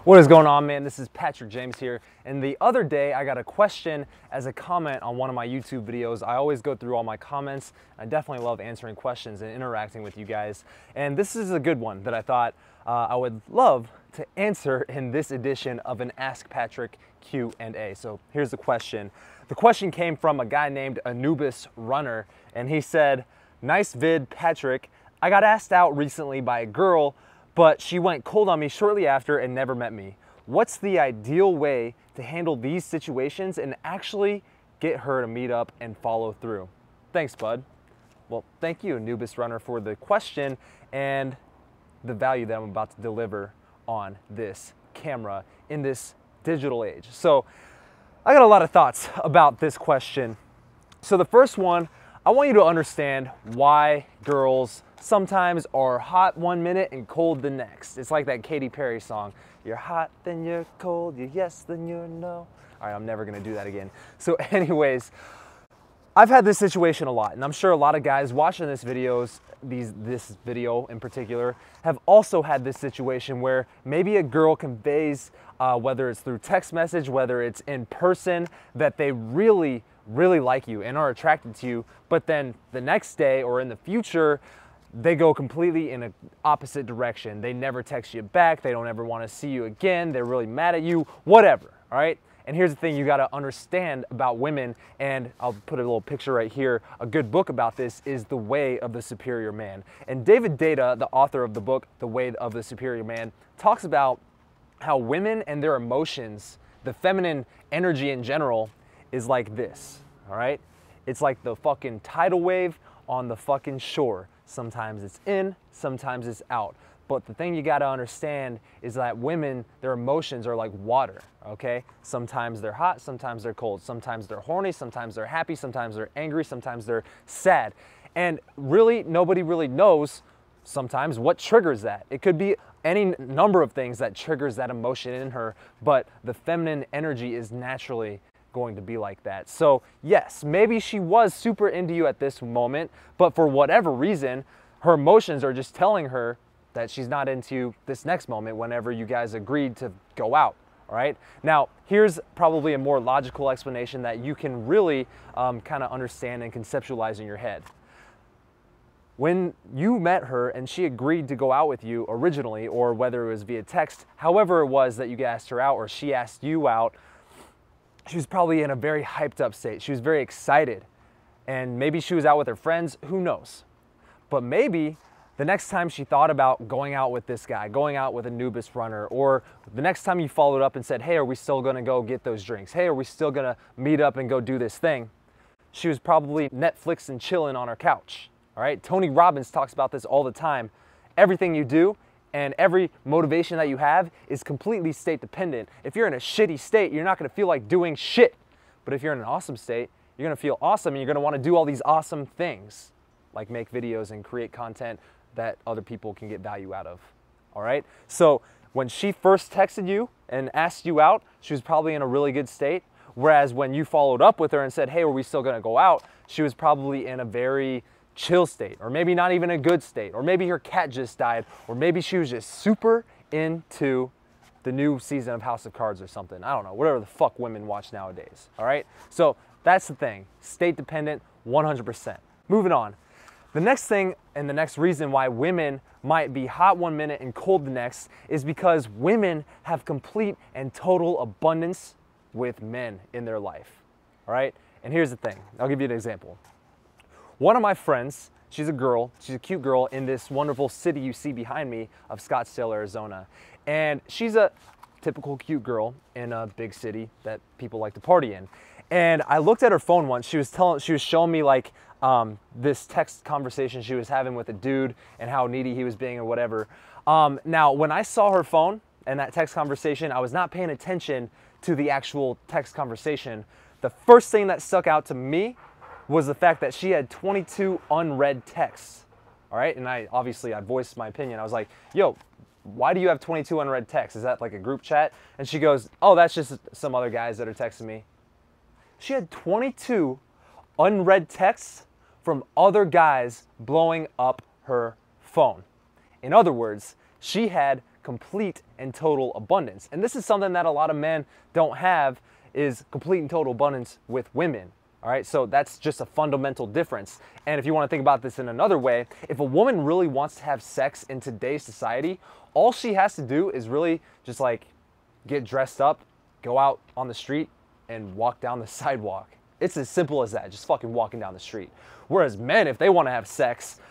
What is going on, man? This is Patrick James here, and the other day I got a question as a comment on one of my YouTube videos. I always go through all my comments. I definitely love answering questions and interacting with you guys, and this is a good one that I thought I would love to answer in this edition of an Ask Patrick Q&A. So here's the question. The question came from a guy named Anubis Runner, and he said, "Nice vid, Patrick. I got asked out recently by a girl, but she went cold on me shortly after and never met me. What's the ideal way to handle these situations and actually get her to meet up and follow through? Thanks, bud." Well, thank you, Anubis Runner, for the question and the value that I'm about to deliver on this camera in this digital age. So I got a lot of thoughts about this question. So the first one, I want you to understand why girls sometimes are hot one minute and cold the next. It's like that Katy Perry song. You're hot, then you're cold, you're yes, then you're no. All right, I'm never gonna do that again. So anyways, I've had this situation a lot, and I'm sure a lot of guys watching this video in particular, have also had this situation where maybe a girl conveys, whether it's through text message, whether it's in person, that they really like you and are attracted to you, but then the next day or in the future, they go completely in an opposite direction. They never text you back. They don't ever want to see you again. They're really mad at you, whatever, all right? And here's the thing you got to understand about women, and I'll put a little picture right here. A good book about this is The Way of the Superior Man. And David Deida, the author of the book, The Way of the Superior Man, talks about how women and their emotions, the feminine energy in general, is like this, all right? It's like the fucking tidal wave on the fucking shore. Sometimes it's in, sometimes it's out. But the thing you gotta understand is that women, their emotions are like water, okay? Sometimes they're hot, sometimes they're cold. Sometimes they're horny, sometimes they're happy, sometimes they're angry, sometimes they're sad. And really, nobody really knows sometimes what triggers that. It could be any number of things that triggers that emotion in her, but the feminine energy is naturally going to be like that. So yes, maybe she was super into you at this moment, but for whatever reason, her emotions are just telling her that she's not into you this next moment whenever you guys agreed to go out, all right? Now, here's probably a more logical explanation that you can really kind of understand and conceptualize in your head. When you met her and she agreed to go out with you originally, or whether it was via text, however it was that you asked her out or she asked you out, she was probably in a very hyped up state. She was very excited. And maybe she was out with her friends, who knows? But maybe the next time she thought about going out with this guy, going out with Anubis Runner, or the next time you followed up and said, hey, are we still gonna go get those drinks? Hey, are we still gonna meet up and go do this thing? She was probably Netflix and chilling on her couch, all right? Tony Robbins talks about this all the time. Everything you do and every motivation that you have is completely state dependent. If you're in a shitty state, you're not gonna feel like doing shit. But if you're in an awesome state, you're gonna feel awesome and you're gonna wanna do all these awesome things, like make videos and create content that other people can get value out of, all right? So when she first texted you and asked you out, she was probably in a really good state. Whereas when you followed up with her and said, hey, are we still gonna go out? She was probably in a very chill state, or maybe not even a good state, or maybe her cat just died, or maybe she was just super into the new season of House of Cards or something. I don't know, whatever the fuck women watch nowadays, all right? So that's the thing, state dependent, 100%. Moving on. The next thing and the next reason why women might be hot one minute and cold the next is because women have complete and total abundance with men in their life, all right? And here's the thing, I'll give you an example. One of my friends, she's a girl, she's a cute girl in this wonderful city you see behind me of Scottsdale, Arizona. And she's a typical cute girl in a big city that people like to party in. And I looked at her phone once, she was showing me like this text conversation she was having with a dude and how needy he was being or whatever. Now, when I saw her phone and that text conversation, I was not paying attention to the actual text conversation. The first thing that stuck out to me was the fact that she had 22 unread texts, all right? And I voiced my opinion. I was like, yo, why do you have 22 unread texts? Is that like a group chat? And she goes, oh, that's just some other guys that are texting me. She had 22 unread texts from other guys blowing up her phone. In other words, she had complete and total abundance. And this is something that a lot of men don't have, is complete and total abundance with women. All right, so that's just a fundamental difference. And if you want to think about this in another way, if a woman really wants to have sex in today's society, all she has to do is really just like get dressed up, go out on the street, and walk down the sidewalk. It's as simple as that, just fucking walking down the street. Whereas men, if they want to have sex,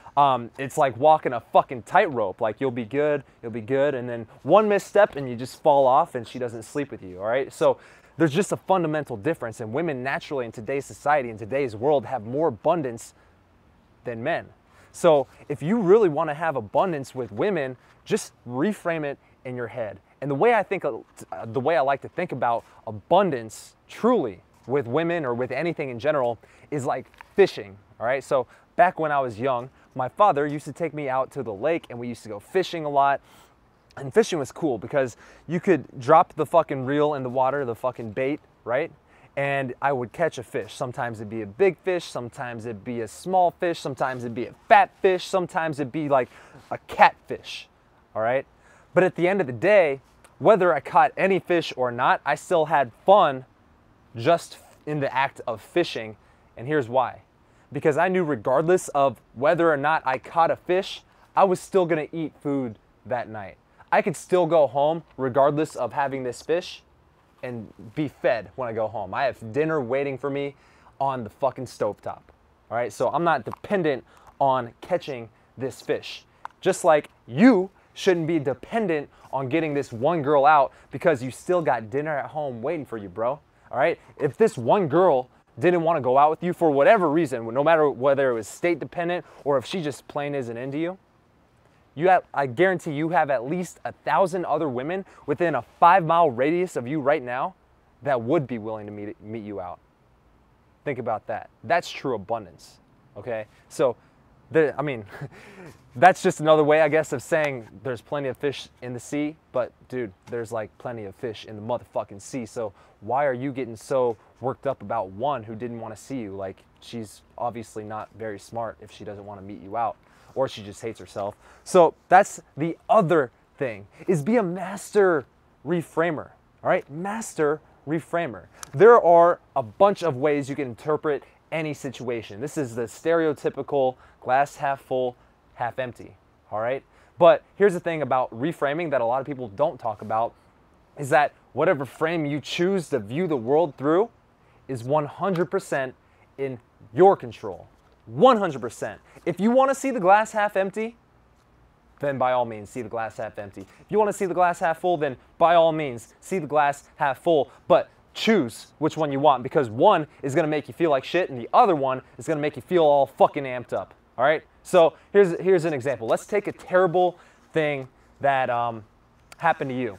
it's like walking a fucking tightrope. Like you'll be good, and then one misstep and you just fall off and she doesn't sleep with you, all right? So there's just a fundamental difference, and women naturally in today's society, in today's world, have more abundance than men. So if you really want to have abundance with women, just reframe it in your head. And the way I like to think about abundance truly with women or with anything in general is like fishing, all right? So back when I was young, my father used to take me out to the lake and we used to go fishing a lot. And fishing was cool because you could drop the fucking reel in the water, the fucking bait, right? And I would catch a fish. Sometimes it'd be a big fish, sometimes it'd be a small fish, sometimes it'd be a fat fish, sometimes it'd be like a catfish, all right? But at the end of the day, whether I caught any fish or not, I still had fun just in the act of fishing. And here's why. Because I knew regardless of whether or not I caught a fish, I was still gonna eat food that night. I could still go home regardless of having this fish and be fed when I go home. I have dinner waiting for me on the fucking stovetop. All right, so I'm not dependent on catching this fish. Just like you shouldn't be dependent on getting this one girl out because you still got dinner at home waiting for you, bro. All right, if this one girl didn't want to go out with you for whatever reason, no matter whether it was state dependent or if she just plain isn't into you, I guarantee you have at least 1,000 other women within a 5-mile radius of you right now that would be willing to meet you out. Think about that. That's true abundance, okay? So, that's just another way, I guess, of saying there's plenty of fish in the sea, but dude, there's like plenty of fish in the motherfucking sea. So why are you getting so worked up about one who didn't want to see you? Like, she's obviously not very smart if she doesn't want to meet you out. Or she just hates herself. So that's the other thing, is be a master reframer, all right? Master reframer. There are a bunch of ways you can interpret any situation. This is the stereotypical glass half full, half empty, all right? But here's the thing about reframing that a lot of people don't talk about, is that whatever frame you choose to view the world through is 100% in your control. 100%. If you want to see the glass half empty, then by all means, see the glass half empty. If you want to see the glass half full, then by all means, see the glass half full. But choose which one you want, because one is going to make you feel like shit and the other one is going to make you feel all fucking amped up. All right? So here's an example. Let's take a terrible thing that happened to you.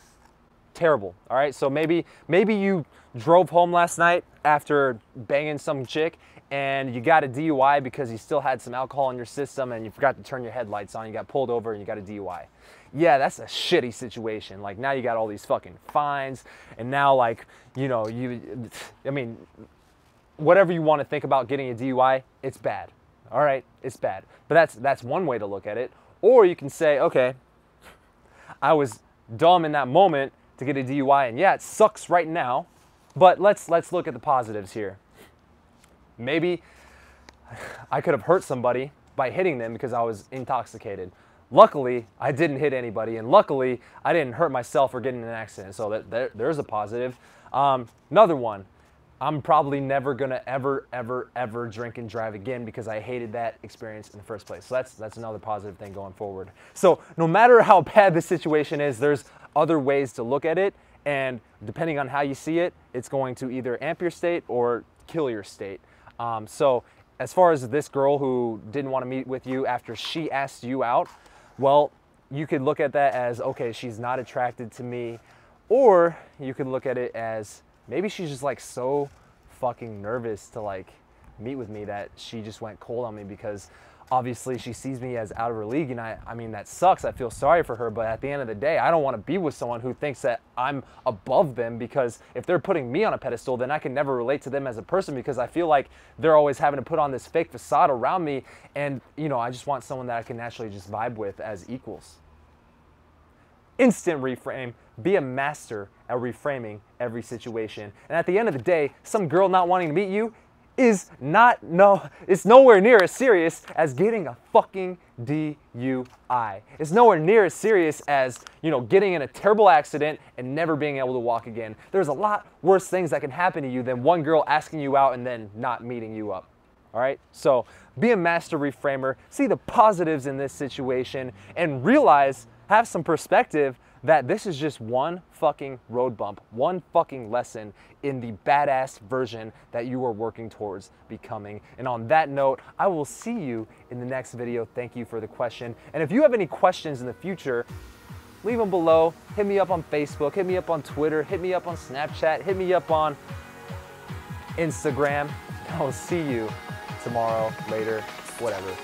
Terrible. All right? So maybe you drove home last night after banging some chick and you got a DUI because you still had some alcohol in your system and you forgot to turn your headlights on. You got pulled over and you got a DUI. Yeah, that's a shitty situation. Like, now you got all these fucking fines, and now, like, you know, whatever you want to think about getting a DUI, it's bad. All right, it's bad. But that's one way to look at it. Or you can say, okay, I was dumb in that moment to get a DUI, and yeah, it sucks right now, but let's look at the positives here. Maybe I could have hurt somebody by hitting them because I was intoxicated. Luckily, I didn't hit anybody, and luckily, I didn't hurt myself or get in an accident, so there's a positive. Another one, I'm probably never gonna ever drink and drive again because I hated that experience in the first place. So that's another positive thing going forward. So no matter how bad the situation is, there's other ways to look at it, and depending on how you see it, it's going to either amp your state or kill your state. So as far as this girl who didn't want to meet with you after she asked you out, well, you could look at that as, okay, she's not attracted to me, or you could look at it as maybe she's just like so fucking nervous to like meet with me that she just went cold on me because obviously she sees me as out of her league, and I mean, that sucks. I feel sorry for her, but at the end of the day, I don't want to be with someone who thinks that I'm above them, because if they're putting me on a pedestal, then I can never relate to them as a person, because I feel like they're always having to put on this fake facade around me, and you know, I just want someone that I can naturally just vibe with as equals. instant reframe. Be a master at reframing every situation. And at the end of the day, some girl not wanting to meet you is it's nowhere near as serious as getting a fucking DUI. It's nowhere near as serious as, getting in a terrible accident and never being able to walk again. There's a lot worse things that can happen to you than one girl asking you out and then not meeting you up. All right? So be a master reframer, see the positives in this situation, and realize, have some perspective that this is just one fucking road bump, one fucking lesson in the badass version that you are working towards becoming. And on that note, I will see you in the next video. Thank you for the question. And if you have any questions in the future, leave them below. Hit me up on Facebook, hit me up on Twitter, hit me up on Snapchat, hit me up on Instagram. I will see you tomorrow, later, whatever.